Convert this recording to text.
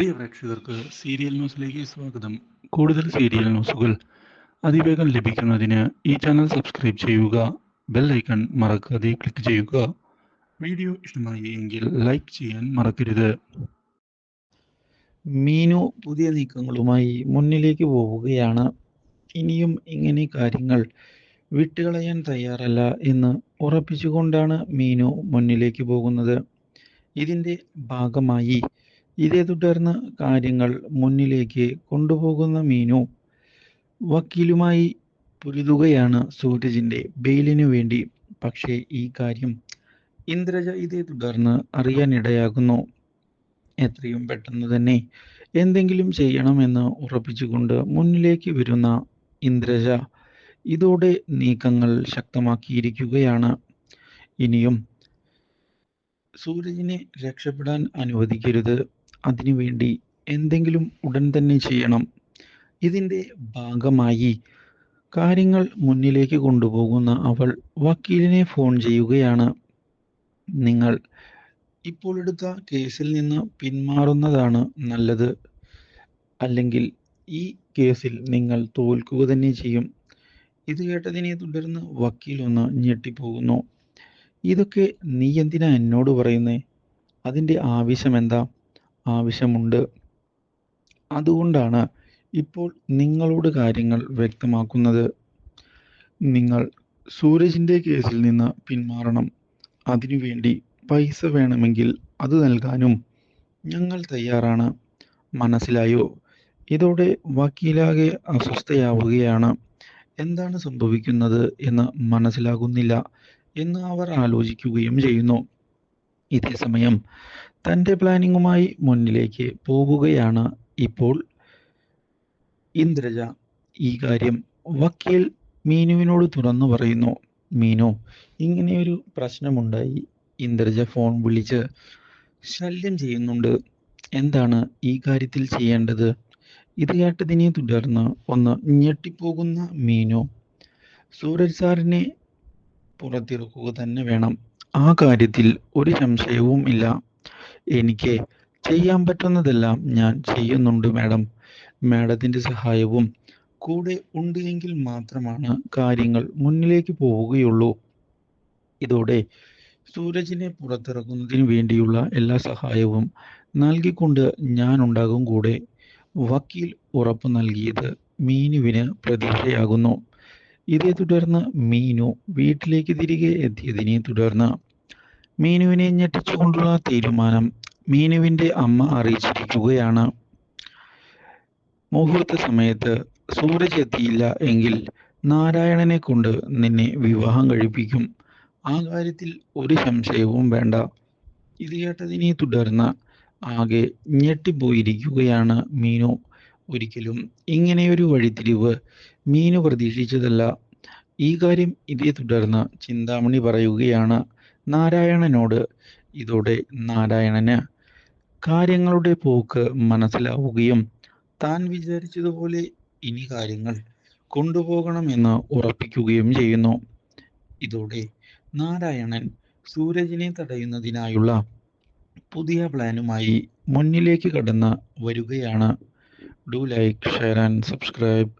പ്രിയ പ്രേക്ഷകർക്ക് സീരിയൽ ന്യൂസിലേക്ക് സ്വാഗതം. കൂടുതൽ സീരിയൽ ന്യൂസുകൾ അതിവേഗം ലഭിക്കുന്നതിന് ഈ ചാനൽ സബ്സ്ക്രൈബ് ചെയ്യുക. ബെൽ ഐക്കൺ മറക്കാതെ ക്ലിക്ക് ചെയ്യുക. വീഡിയോ ഇഷ്ടമായി എങ്കിൽ ലൈക്ക് ചെയ്യാൻ മറക്കരുത്. മീനു പുതിയ നീക്കങ്ങളുമായി മുന്നിലേക്ക് പോവുകയാണ്. ഇനിയും ഇങ്ങനെ കാര്യങ്ങൾ വിട്ടുകളയാൻ തയ്യാറല്ല എന്ന് ഉറപ്പിച്ചുകൊണ്ടാണ് മീനു മുന്നിലേക്ക് പോകുന്നത്. ഇതിൻ്റെ ഭാഗമായി ഇതേ തുടർന്ന് കാര്യങ്ങൾ മുന്നിലേക്ക് കൊണ്ടുപോകുന്ന മീനു വക്കീലുമായി പൊരുതുകയാണ് സൂരജിൻ്റെ ബെയിലിനു വേണ്ടി. പക്ഷേ ഈ കാര്യം ഇന്ദ്രജ ഇതേ തുടർന്ന് അറിയാനിടയാകുന്നു. എത്രയും പെട്ടെന്ന് തന്നെ എന്തെങ്കിലും ചെയ്യണമെന്ന് ഉറപ്പിച്ചുകൊണ്ട് മുന്നിലേക്ക് വരുന്ന ഇന്ദ്രജ ഇതോടെ നീക്കങ്ങൾ ശക്തമാക്കിയിരിക്കുകയാണ്. ഇനിയും സൂരജിനെ രക്ഷപ്പെടാൻ അനുവദിക്കരുത്. അതിനുവേണ്ടി എന്തെങ്കിലും ഉടൻ തന്നെ ചെയ്യണം. ഇതിൻ്റെ ഭാഗമായി കാര്യങ്ങൾ മുന്നിലേക്ക് കൊണ്ടുപോകുന്ന അവൾ വക്കീലിനെ ഫോൺ ചെയ്യുകയാണ്. നിങ്ങൾ ഇപ്പോൾ എടുത്ത കേസിൽ നിന്ന് പിന്മാറുന്നതാണ് നല്ലത്. അല്ലെങ്കിൽ ഈ കേസിൽ നിങ്ങൾ തോൽക്കുക തന്നെ ചെയ്യും. ഇത് കേട്ടതിനെ തുടർന്ന് വക്കീൽ ഒന്ന് ഞെട്ടിപ്പോകുന്നു. ഇതൊക്കെ നീ എന്തിനാ എന്നോട് പറയുന്നേ? അതിൻ്റെ ആവശ്യമെന്താ? ആവശ്യമുണ്ട്. അതുകൊണ്ടാണ് ഇപ്പോൾ നിങ്ങളോട് കാര്യങ്ങൾ വ്യക്തമാക്കുന്നത്. നിങ്ങൾ സൂരജിൻ്റെ കേസിൽ നിന്ന് പിന്മാറണം. അതിനുവേണ്ടി പൈസ വേണമെങ്കിൽ അത് നൽകാനും ഞങ്ങൾ തയ്യാറാണ്. മനസ്സിലായോ? ഇതോടെ വക്കീലാകെ അസ്വസ്ഥയാവുകയാണ്. എന്താണ് സംഭവിക്കുന്നത് എന്ന് മനസ്സിലാകുന്നില്ല എന്ന് അവർ ആലോചിക്കുകയും ചെയ്യുന്നു. ഇതേ സമയം തൻ്റെ പ്ലാനിങ്ങുമായി മുന്നിലേക്ക് പോകുകയാണ് ഇപ്പോൾ ഇന്ദ്രജ. ഈ കാര്യം വക്കീൽ മീനുവിനോട് തുറന്നു പറയുന്നു. മീനു, ഇങ്ങനെയൊരു പ്രശ്നമുണ്ടായി. ഇന്ദ്രജ ഫോൺ വിളിച്ച് ശല്യം ചെയ്യുന്നുണ്ട്. എന്താണ് ഈ കാര്യത്തിൽ ചെയ്യേണ്ടത്? ഇത് കേട്ടതിനെ തുടർന്ന് ഒന്ന് ഞെട്ടിപ്പോകുന്ന മീനു, സൂരജ് സാറിനെ പുറത്തിറക്കുക തന്നെ വേണം. ആ കാര്യത്തിൽ ഒരു സംശയവും ഇല്ല. എനിക്ക് ചെയ്യാൻ പറ്റുന്നതെല്ലാം ഞാൻ ചെയ്യുന്നുണ്ട് മാഡം. മാഡത്തിൻ്റെ സഹായവും കൂടെ ഉണ്ട് എങ്കിൽ മാത്രമാണ് കാര്യങ്ങൾ മുന്നിലേക്ക് പോവുകയുള്ളൂ. ഇതോടെ സൂരജിനെ പുറത്തിറക്കുന്നതിന് വേണ്ടിയുള്ള എല്ലാ സഹായവും നൽകിക്കൊണ്ട് ഞാനുണ്ടാകും കൂടെ. വക്കീൽ ഉറപ്പു നൽകിയത് മീനുവിന് പ്രതീക്ഷയാകുന്നു. ഇതേ തുടർന്ന് മീനു വീട്ടിലേക്ക് തിരികെ എത്തിയതിനെ തുടർന്ന് മീനുവിനെ ഞെട്ടിച്ചുകൊണ്ടുള്ള തീരുമാനം മീനുവിൻ്റെ അമ്മ അറിയിച്ചിരിക്കുകയാണ്. മുഹൂർത്ത സമയത്ത് സൂരജ് എത്തിയില്ല എങ്കിൽ നാരായണനെ കൊണ്ട് നിന്നെ വിവാഹം കഴിപ്പിക്കും. ആ കാര്യത്തിൽ ഒരു സംശയവും വേണ്ട. ഇത് കേട്ടതിനെ തുടർന്ന് ആകെ ഞെട്ടിപ്പോയിരിക്കുകയാണ് മീനു. ഒരിക്കലും ഇങ്ങനെയൊരു വഴിത്തിരിവ് മീനു പ്രതീക്ഷിച്ചതല്ല. ഈ കാര്യം ഇതേ തുടർന്ന് ചിന്താമണി പറയുകയാണ് നാരായണനോട്. ഇതോടെ നാരായണന് കാര്യങ്ങളുടെ പോക്ക് മനസ്സിലാവുകയും താൻ വിചാരിച്ചതുപോലെ ഇനി കാര്യങ്ങൾ കൊണ്ടുപോകണമെന്ന് ഉറപ്പിക്കുകയും ചെയ്യുന്നു. ഇതോടെ നാരായണൻ സൂരജിനെ തടയുന്നതിനായുള്ള പുതിയ പ്ലാനുമായി മുന്നിലേക്ക് കടന്ന് വരികയാണ്. Do like, share and subscribe.